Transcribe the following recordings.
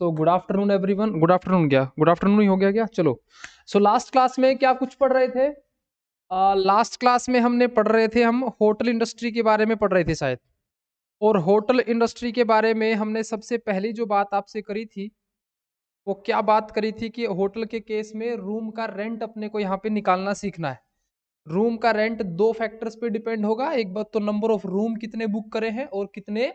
So good afternoon everyone. Good afternoon क्या, good afternoon ही हो गया क्या? चलो। सो लास्ट क्लास में क्या कुछ पढ़ रहे थे? लास्ट क्लास में हमने पढ़ रहे थे, हम होटल इंडस्ट्री के बारे में पढ़ रहे थे शायद। और होटल इंडस्ट्री के बारे में हमने सबसे पहली जो बात आपसे करी थी, वो क्या बात करी थी कि होटल के केस में रूम का रेंट अपने को यहाँ पे निकालना सीखना है। रूम का रेंट दो फैक्टर्स पे डिपेंड होगा। एक बात तो नंबर ऑफ रूम कितने बुक करे हैं और कितने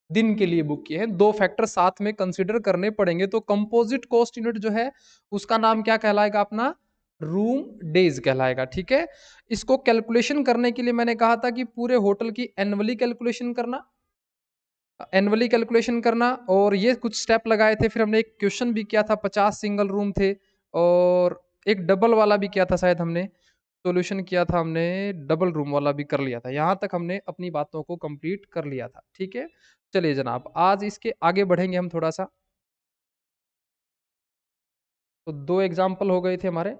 दिन के लिए बुक किए हैं, दो फैक्टर साथ में कंसीडर करने पड़ेंगे। तो कंपोजिट कॉस्ट यूनिट जो है उसका नाम क्या कहलाएगा? अपना रूम डेज कहलाएगा। ठीक है। इसको कैलकुलेशन करने के लिए मैंने कहा था कि पूरे होटल की एनुअली कैलकुलेशन करना, एनुअली कैलकुलेशन करना। और ये कुछ स्टेप लगाए थे। फिर हमने एक क्वेश्चन भी किया था, 50 सिंगल रूम थे और एक डबल वाला भी किया था शायद। हमने सॉल्यूशन किया था, हमने डबल रूम वाला भी कर लिया था। यहाँ तक हमने अपनी बातों को कंप्लीट कर लिया था। ठीक है। चलिए जनाब, आज इसके आगे बढ़ेंगे हम थोड़ा सा। तो दो एग्जाम्पल हो गए थे हमारे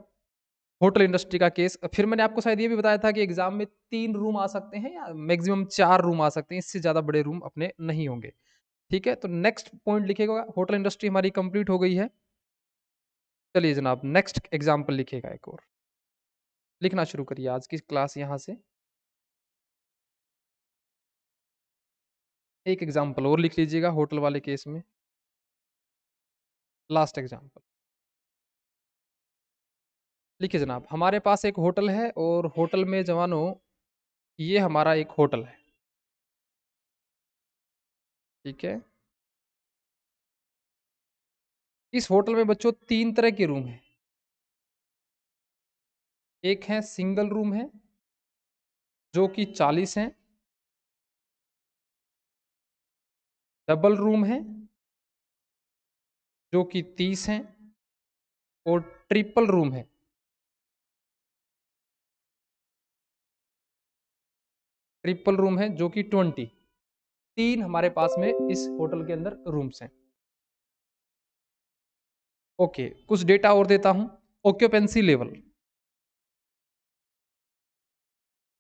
होटल इंडस्ट्री का केस। फिर मैंने आपको शायद ये भी बताया था कि एग्जाम में 3 रूम आ सकते हैं या मैक्सिमम 4 रूम आ सकते हैं, इससे ज्यादा बड़े रूम अपने नहीं होंगे। ठीक है। तो नेक्स्ट पॉइंट लिखेगा, होटल इंडस्ट्री हमारी कंप्लीट हो गई है। चलिए जनाब, नेक्स्ट एग्जाम्पल लिखेगा एक और। लिखना शुरू करिए आज की क्लास यहाँ से। एक एग्जाम्पल और लिख लीजिएगा होटल वाले केस में, लास्ट एग्जाम्पल लिखिए जनाब। हमारे पास एक होटल है और होटल में जवानों, ये हमारा एक होटल है। ठीक है। इस होटल में बच्चों 3 तरह के रूम हैं। एक है सिंगल रूम है जो कि 40 है, डबल रूम है जो कि 30 है, और ट्रिपल रूम है। ट्रिपल रूम है जो कि 20। 3 हमारे पास में इस होटल के अंदर रूम्स हैं। ओके, कुछ डेटा और देता हूं। ऑक्यूपेंसी लेवल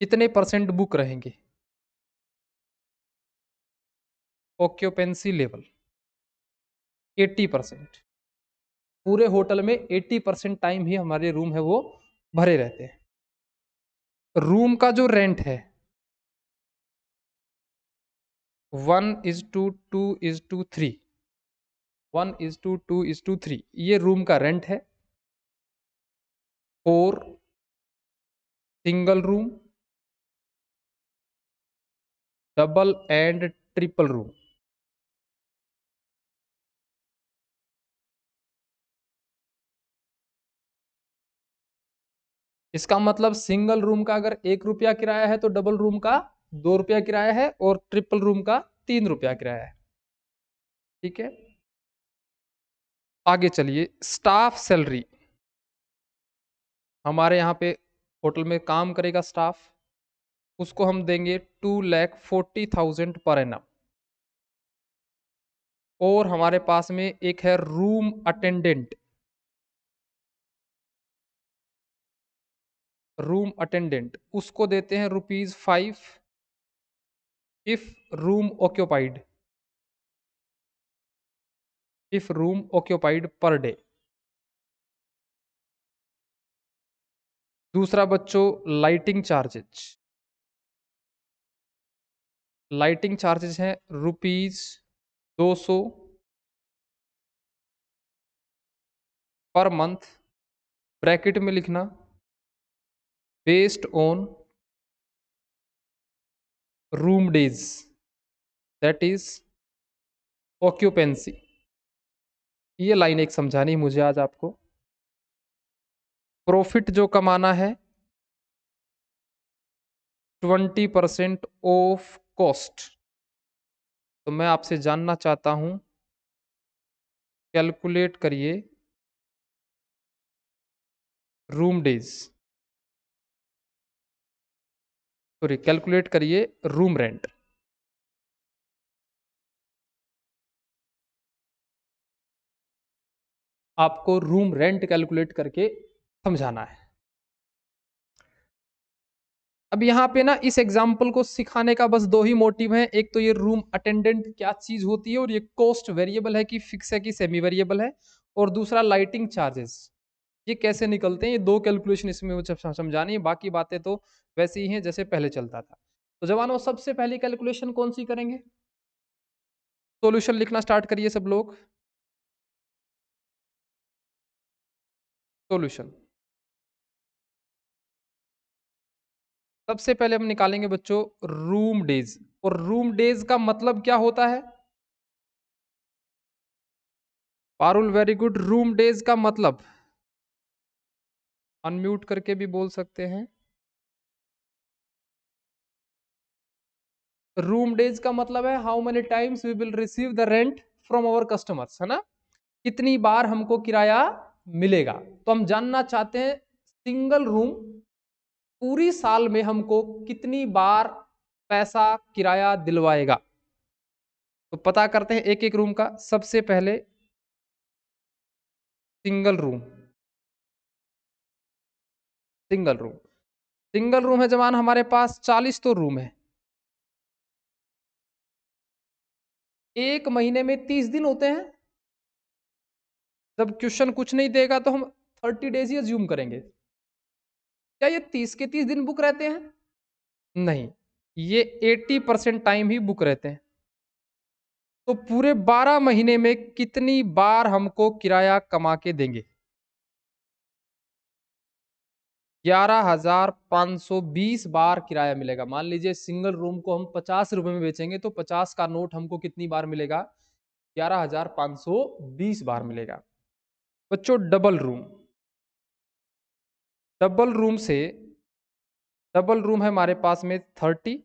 कितने परसेंट बुक रहेंगे? Occupancy level 80%। पूरे होटल में 80% टाइम ही हमारे रूम है वो भरे रहते हैं। रूम का जो रेंट है 1:2:3, 1:2:3, ये रूम का रेंट है। 4 single room, double and triple room. इसका मतलब सिंगल रूम का अगर 1 रुपया किराया है तो डबल रूम का 2 रुपया किराया है और ट्रिपल रूम का 3 रुपया किराया है। ठीक है। आगे चलिए, स्टाफ सैलरी। हमारे यहाँ पे होटल में काम करेगा स्टाफ, उसको हम देंगे 2,40,000 पर एनम। और हमारे पास में एक है रूम अटेंडेंट। रूम अटेंडेंट उसको देते हैं ₹5 if room occupied, if room occupied per day. दूसरा बच्चों, लाइटिंग चार्जेज। लाइटिंग चार्जेस हैं ₹200 पर मंथ। ब्रैकेट में लिखना, based on room days, that is occupancy. ये लाइन एक समझानी मुझे आज आपको। प्रॉफिट जो कमाना है 20% ऑफ कॉस्ट। तो मैं आपसे जानना चाहता हूं, कैलकुलेट करिए रूम डेज, सॉरी कैलकुलेट करिए रूम रेंट। आपको रूम रेंट कैलकुलेट करके समझाना है। अब यहाँ पे ना इस एग्जाम्पल को सिखाने का बस दो ही मोटिव है, एक तो ये रूम अटेंडेंट क्या चीज होती है और ये कॉस्ट वेरिएबल है कि फिक्स है कि सेमी वेरिएबल है, और दूसरा लाइटिंग चार्जेस ये कैसे निकलते हैं। ये दो कैलकुलेशन इसमें मुझे समझानी है, बाकी बातें तो वैसे ही हैं जैसे पहले चलता था। तो जवानों सबसे पहली कैलकुलेशन कौन सी करेंगे? सॉल्यूशन लिखना स्टार्ट करिए सब लोग। सॉल्यूशन सबसे पहले हम निकालेंगे बच्चों रूम डेज, और रूम डेज का मतलब क्या होता है? Parul very good. Room days का मतलब अनम्यूट करके भी बोल सकते हैं। रूम डेज का मतलब है how many times we will receive the rent from our customers, है ना, कितनी बार हमको किराया मिलेगा। तो हम जानना चाहते हैं सिंगल रूम पूरी साल में हमको कितनी बार पैसा किराया दिलवाएगा। तो पता करते हैं एक एक रूम का। सबसे पहले single room, single room, single room है जवान हमारे पास 40 तो रूम है। एक महीने में 30 दिन होते हैं। जब क्वेश्चन कुछ नहीं देगा तो हम 30 डेज ही अज्यूम करेंगे। क्या ये 30 के 30 दिन बुक रहते हैं? नहीं, ये 80% टाइम ही बुक रहते हैं। तो पूरे 12 महीने में कितनी बार हमको किराया कमा के देंगे? 11,520 बार किराया मिलेगा। मान लीजिए सिंगल रूम को हम 50 रुपए में बेचेंगे तो 50 का नोट हमको कितनी बार मिलेगा? 11,520 बार मिलेगा। बच्चों डबल रूम, डबल रूम से, डबल रूम है हमारे पास में 30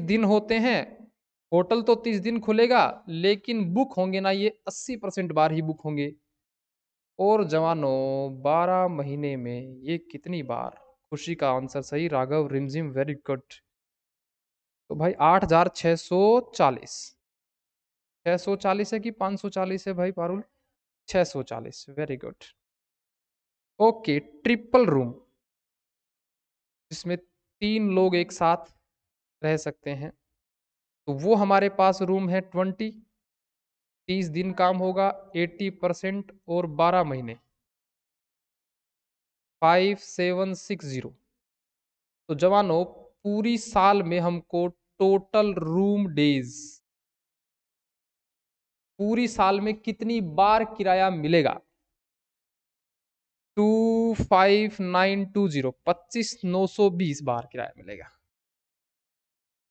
दिन होते हैं। होटल तो 30 दिन खुलेगा, लेकिन बुक होंगे ना ये 80% बार ही बुक होंगे। और जवानों 12 महीने में ये कितनी बार? खुशी का आंसर सही, राघव रिमझिम वेरी गुड। तो भाई 8,640, 640 है कि 540 है भाई Parul? 640, very good. Okay, triple room जिसमें 3 लोग एक साथ रह सकते हैं, तो वो हमारे पास रूम है 20। 30 दिन काम होगा, 80% और 12 महीने, 5760। तो जवानों पूरी साल में हमको टोटल रूम डेज पूरी साल में कितनी बार किराया मिलेगा? 25920, 25,920 बार किराया मिलेगा।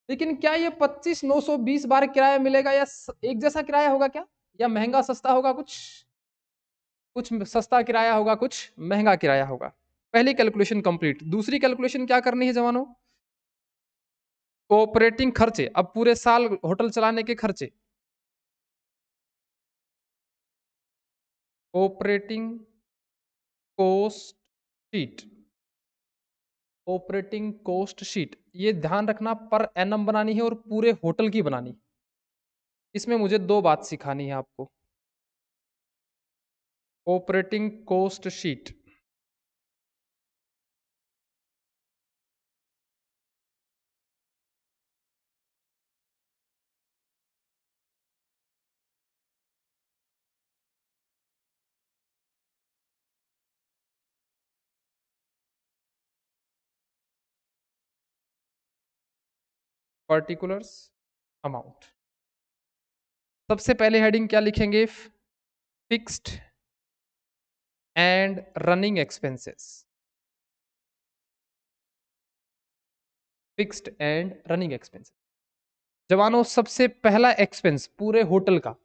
लेकिन क्या ये 25,920 बार किराया मिलेगा या एक जैसा किराया होगा क्या, या महंगा सस्ता होगा? कुछ सस्ता किराया होगा, कुछ महंगा किराया होगा। पहली कैलकुलेशन कंप्लीट। दूसरी कैलकुलेशन क्या करनी है जवानों? ऑपरेटिंग खर्चे, अब पूरे साल होटल चलाने के खर्चे, operating cost sheet, operating cost sheet ये ध्यान रखना पर एनम बनानी है और पूरे होटल की बनानी। इसमें मुझे दो बात सिखानी है आपको। Operating cost sheet, particulars, amount. सबसे पहले हेडिंग क्या लिखेंगे? Fixed and running expenses, fixed and running expenses. जवानों सबसे पहला एक्सपेंस पूरे होटल का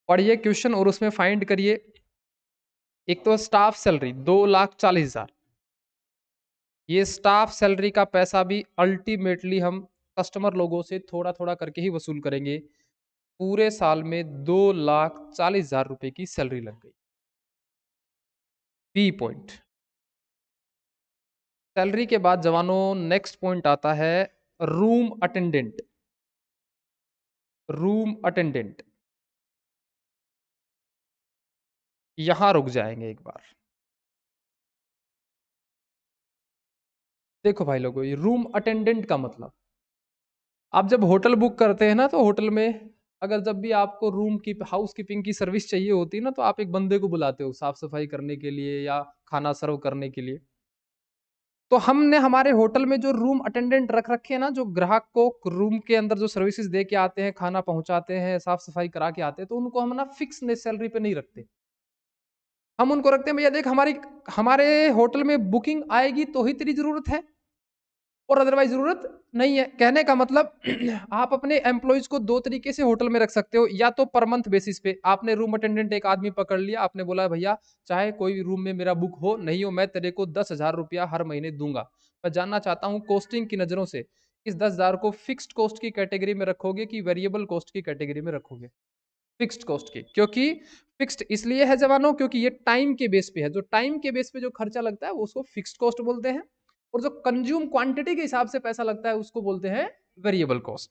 पढ़िए क्वेश्चन और उसमें फाइंड करिए। एक तो स्टाफ सैलरी 2,40,000, ये स्टाफ सैलरी का पैसा भी अल्टीमेटली हम कस्टमर लोगों से थोड़ा थोड़ा करके ही वसूल करेंगे। पूरे साल में 2,40,000 रुपए की सैलरी लग गई। B point. सैलरी के बाद जवानों नेक्स्ट पॉइंट आता है रूम अटेंडेंट, रूम अटेंडेंट। यहां रुक जाएंगे एक बार। देखो भाई लोगों, ये रूम अटेंडेंट का मतलब, आप जब होटल बुक करते हैं ना, तो होटल में अगर जब भी आपको रूम की हाउस कीपिंग की सर्विस चाहिए होती है ना, तो आप एक बंदे को बुलाते हो साफ सफाई करने के लिए या खाना सर्व करने के लिए। तो हमने हमारे होटल में जो रूम अटेंडेंट रख रखे हैं ना, जो ग्राहक को रूम के अंदर जो सर्विसेज दे के आते हैं, खाना पहुंचाते हैं, साफ सफाई करा के आते हैं, तो उनको हम ना फिक्स सैलरी पे नहीं रखते। हम उनको रखते हैं, भैया देख हमारी हमारे होटल में बुकिंग आएगी तो ही तेरी जरूरत है, और अदरवाइज जरूरत नहीं है। कहने का मतलब आप अपने एम्प्लॉयज को दो तरीके से होटल में रख सकते हो, या तो पर मंथ बेसिस पे आपने रूम अटेंडेंट एक आदमी पकड़ लिया, आपने बोला भैया चाहे कोई भी रूम में मेरा बुक हो नहीं हो, मैं तेरे को 10,000 रुपया हर महीने दूंगा। मैं जानना चाहता हूँ कॉस्टिंग की नजरों से इस 10,000 को फिक्स्ड कॉस्ट की कैटेगरी में रखोगे कि वेरिएबल कॉस्ट की कैटेगरी में रखोगे? फिक्स्ड कॉस्ट की, क्योंकि फिक्स्ड इसलिए है जवानों, क्योंकि ये टाइम के बेस पे है। जो टाइम के बेस पे जो खर्चा लगता है वो उसको फिक्स्ड कॉस्ट बोलते हैं, और जो कंज्यूम क्वांटिटी के हिसाब से पैसा लगता है उसको बोलते हैं वेरिएबल कॉस्ट।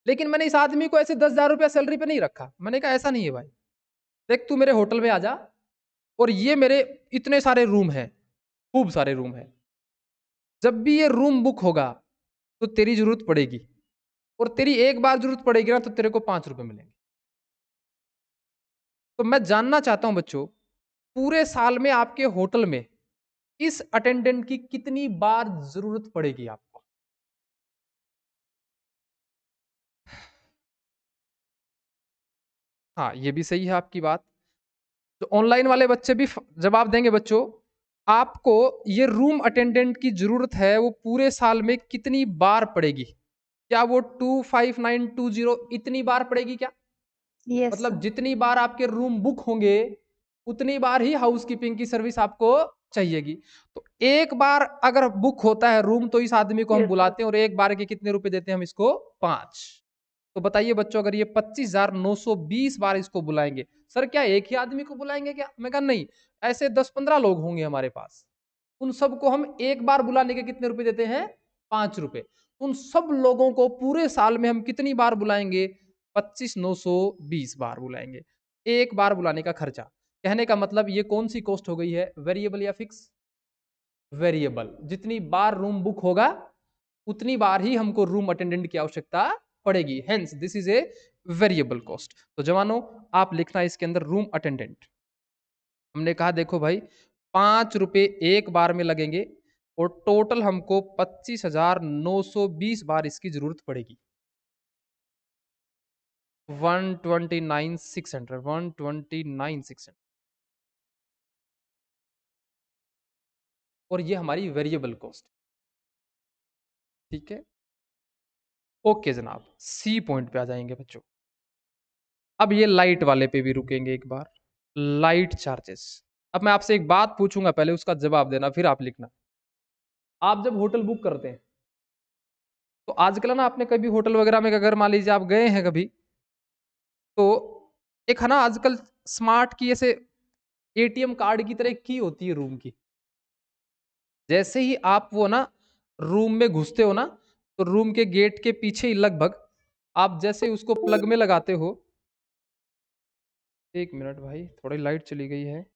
लेकिन मैंने इस आदमी को ऐसे 10,000 रुपया सैलरी पे नहीं रखा। मैंने कहा ऐसा नहीं है भाई, देख तू मेरे होटल में आ जा, और ये मेरे इतने सारे रूम हैं, खूब सारे रूम हैं, जब भी ये रूम बुक होगा तो तेरी जरूरत पड़ेगी, और तेरी एक बार जरूरत पड़ेगी ना, तो तेरे को 5 रुपए मिलेंगे। तो मैं जानना चाहता हूं बच्चों, पूरे साल में आपके होटल में इस अटेंडेंट की कितनी बार जरूरत पड़ेगी आपको? हाँ, ये भी सही है आपकी बात। तो ऑनलाइन वाले बच्चे भी जवाब देंगे बच्चों। आपको ये रूम अटेंडेंट की जरूरत है, वो पूरे साल में कितनी बार पड़ेगी? क्या वो 25920 इतनी बार पड़ेगी क्या? यस मतलब सर। जितनी बार आपके रूम बुक होंगे उतनी बार ही हाउस कीपिंग की सर्विस आपको चाहिएगी। तो एक बार अगर बुक होता है रूम, तो इस आदमी को हम यस सर। बुलाते हैं, और एक बार के कितने रुपए देते हैं हम इसको? 5। तो बताइए बच्चों, अगर ये 25,920 बार इसको बुलाएंगे, सर क्या एक ही आदमी को बुलाएंगे क्या? मैं कहा नहीं, ऐसे 10-15 लोग होंगे हमारे पास, उन सबको हम एक बार बुलाने के कितने रुपए देते हैं? 5 रुपए। उन सब लोगों को पूरे साल में हम कितनी बार बुलाएंगे? 25,920 बार बुलाएंगे। एक बार बुलाने का खर्चा। कहने का मतलब ये कौन सी कॉस्ट हो गई है, वेरिएबल या फिक्स? वेरिएबल। जितनी बार रूम बुक होगा उतनी बार ही हमको रूम अटेंडेंट की आवश्यकता पड़ेगी, hence this is a variable cost. तो जवानों, आप लिखना इसके अंदर रूम अटेंडेंट। हमने कहा देखो भाई, 5 रुपए एक बार में लगेंगे, और टोटल हमको 25,920 बार इसकी जरूरत पड़ेगी। 129,600, 129,600, और ये हमारी वेरिएबल कॉस्ट। ठीक है, ओके जनाब, सी पॉइंट पे आ जाएंगे बच्चों। अब ये लाइट वाले पे भी रुकेंगे एक बार। Light charges. अब मैं आपसे एक बात पूछूंगा, पहले उसका जवाब देना, फिर आप लिखना। आप जब होटल बुक करते हैं, तो आजकल ना आपने कभी होटल वगैरह में अगर मान लीजिए आप गए हैं कभी, तो एक है ना आजकल स्मार्ट की ऐसे एटीएम कार्ड की तरह की होती है रूम की। जैसे ही आप वो ना रूम में घुसते हो ना, तो रूम के गेट के पीछे ही लगभग आप जैसे उसको प्लग में लगाते हो। एक मिनट भाई, थोड़ी लाइट चली गई है।